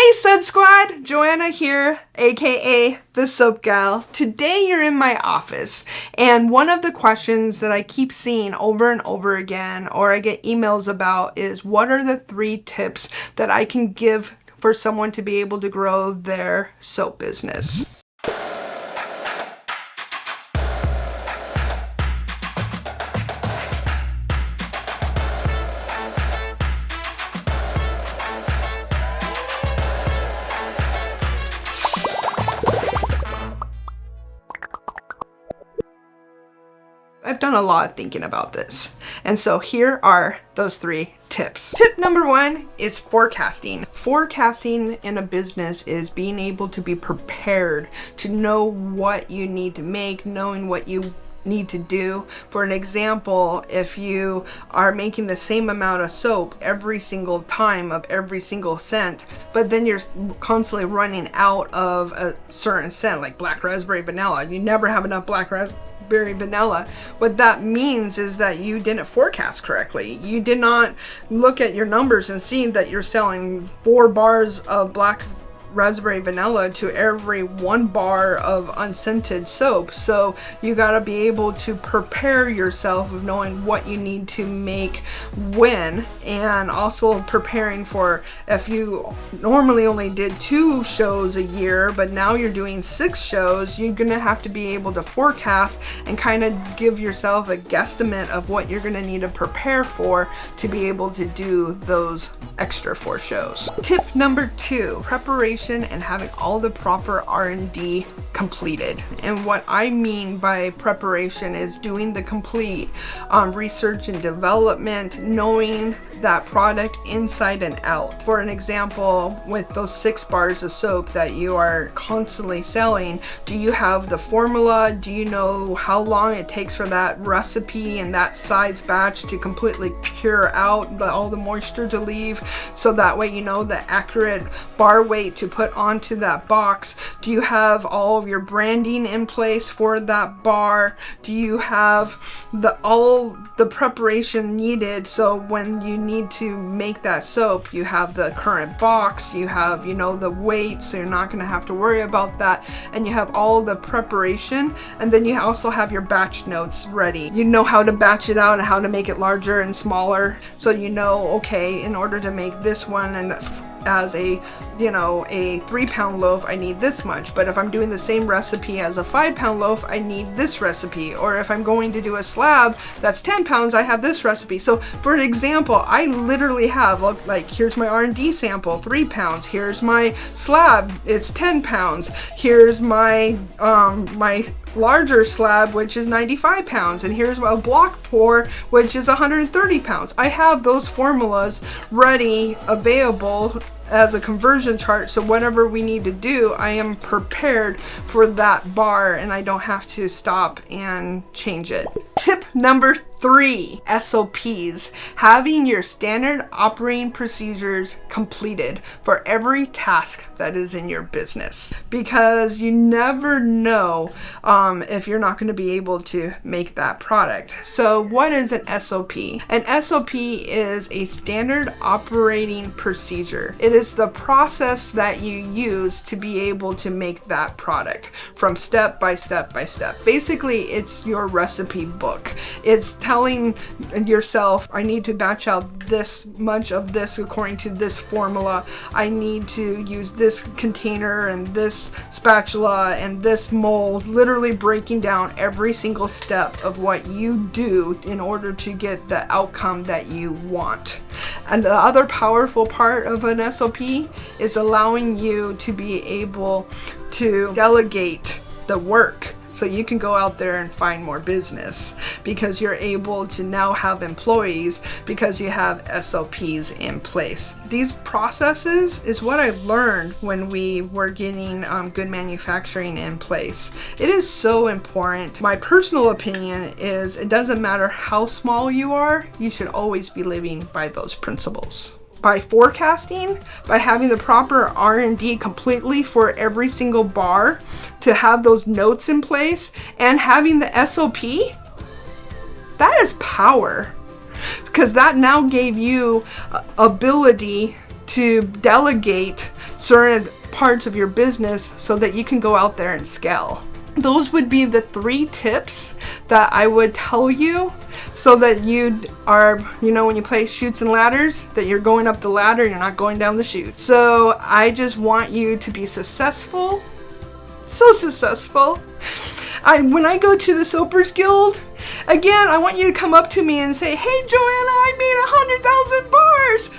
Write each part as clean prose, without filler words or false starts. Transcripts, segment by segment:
Hey Sud Squad, Joanna here, aka the Soap Gal. Today you're in my office, and one of the questions that I keep seeing over and over again, or I get emails about, is what are the 3 tips that I can give for someone to be able to grow their soap business? I've done a lot of thinking about this, and so here are those 3 tips. Tip number 1 is forecasting. Forecasting in a business is being able to be prepared, to know what you need to make, knowing what you need to do. For an example, if you are making the same amount of soap every single time of every single scent, but then you're constantly running out of a certain scent like black raspberry vanilla, you never have enough black raspberry vanilla. What that means is that you didn't forecast correctly. You did not look at your numbers and see that you're selling 4 bars of black raspberry vanilla to every 1 bar of unscented soap. So you got to be able to prepare yourself of knowing what you need to make when, and also preparing for if you normally only did 2 shows a year, but now you're doing 6 shows, you're gonna have to be able to forecast and kind of give yourself a guesstimate of what you're gonna need to prepare for to be able to do those extra 4 shows. Tip number 2, preparation and having all the proper R&D completed. And what I mean by preparation is doing the complete research and development, knowing that product inside and out. For an example, with those 6 bars of soap that you are constantly selling, do you have the formula? Do you know how long it takes for that recipe and that size batch to completely cure out, all the moisture to leave, so that way you know the accurate bar weight to put onto that box? Do you have all of your branding in place for that bar? Do you have all the preparation needed so when you need to make that soap, you have the current box, you have, you know, the weight, so you're not going to have to worry about that, and you have all the preparation, and then you also have your batch notes ready. You know how to batch it out and how to make it larger and smaller, so you know, okay, in order to make this one and as a, you know, a 3-pound loaf, I need this much, but if I'm doing the same recipe as a 5-pound loaf, I need this recipe. Or if I'm going to do a slab that's 10 pounds, I have this recipe. So for an example, I literally have, like, here's my R&D sample, 3 pounds. Here's my slab, it's 10 pounds. Here's my my larger slab, which is 95 pounds, and here's a block pour, which is 130 pounds. I have those formulas ready, available as a conversion chart, so whatever we need to do, I am prepared for that bar and I don't have to stop and change it. Tip number 3, SOPs. Having your standard operating procedures completed for every task that is in your business, because you never know if you're not going to be able to make that product. So what is an SOP? An SOP is a standard operating procedure. It is the process that you use to be able to make that product from step by step by step. Basically, it's your recipe book. It's telling yourself, I need to batch out this much of this according to this formula. I need to use this container and this spatula and this mold, literally breaking down every single step of what you do in order to get the outcome that you want. And the other powerful part of an SOP is allowing you to be able to delegate the work, so you can go out there and find more business, because you're able to now have employees because you have SOPs in place. These processes is what I learned when we were getting good manufacturing in place. It is so important. My personal opinion is it doesn't matter how small you are, you should always be living by those principles. By forecasting, by having the proper R&D completely for every single bar, to have those notes in place, and having the SOP, that is power. Because that now gave you ability to delegate certain parts of your business so that you can go out there and scale. Those would be the 3 tips that I would tell you so that you are, you know, when you play chutes and ladders, that you're going up the ladder, you're not going down the chute. So I just want you to be successful, so successful. When I go to the Soapers Guild, again, I want you to come up to me and say, hey Joanna, I made 100,000 bars.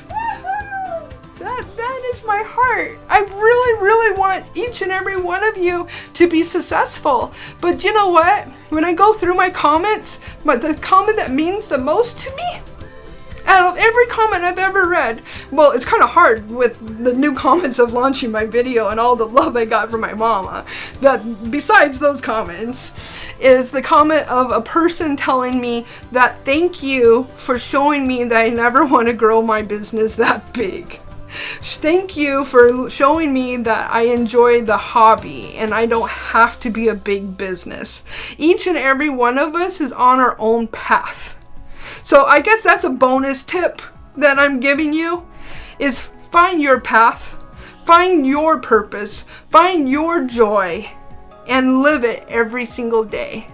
That is my heart. I really, really want each and every one of you to be successful. But you know what? When I go through my comments, the comment that means the most to me, out of every comment I've ever read, well, it's kind of hard with the new comments of launching my video and all the love I got from my mama, that besides those comments, is the comment of a person telling me that thank you for showing me that I never want to grow my business that big. Thank you for showing me that I enjoy the hobby and I don't have to be a big business. Each and every one of us is on our own path. So I guess that's a bonus tip that I'm giving you, is find your path, find your purpose, find your joy, and live it every single day.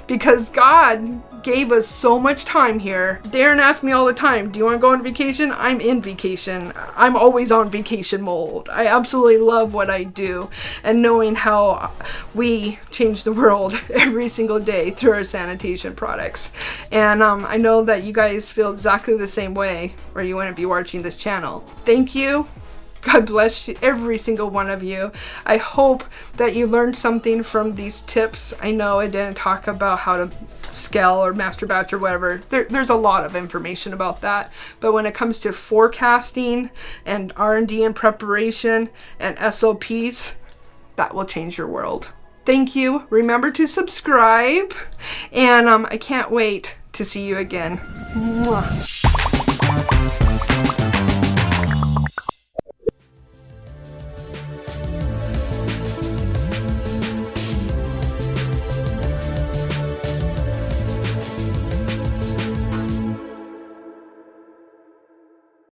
Because God gave us so much time here. Darren asks me all the time, do you want to go on vacation? I'm in vacation. I'm always on vacation mode. I absolutely love what I do, and knowing how we change the world every single day through our sanitation products. And I know that you guys feel exactly the same way, or you wouldn't be watching this channel. Thank you. God bless you, every single one of you. I hope that you learned something from these tips. I know I didn't talk about how to scale or master batch or whatever. There's a lot of information about that. But when it comes to forecasting and R&D and preparation and SOPs, that will change your world. Thank you. Remember to subscribe. And I can't wait to see you again. Mwah.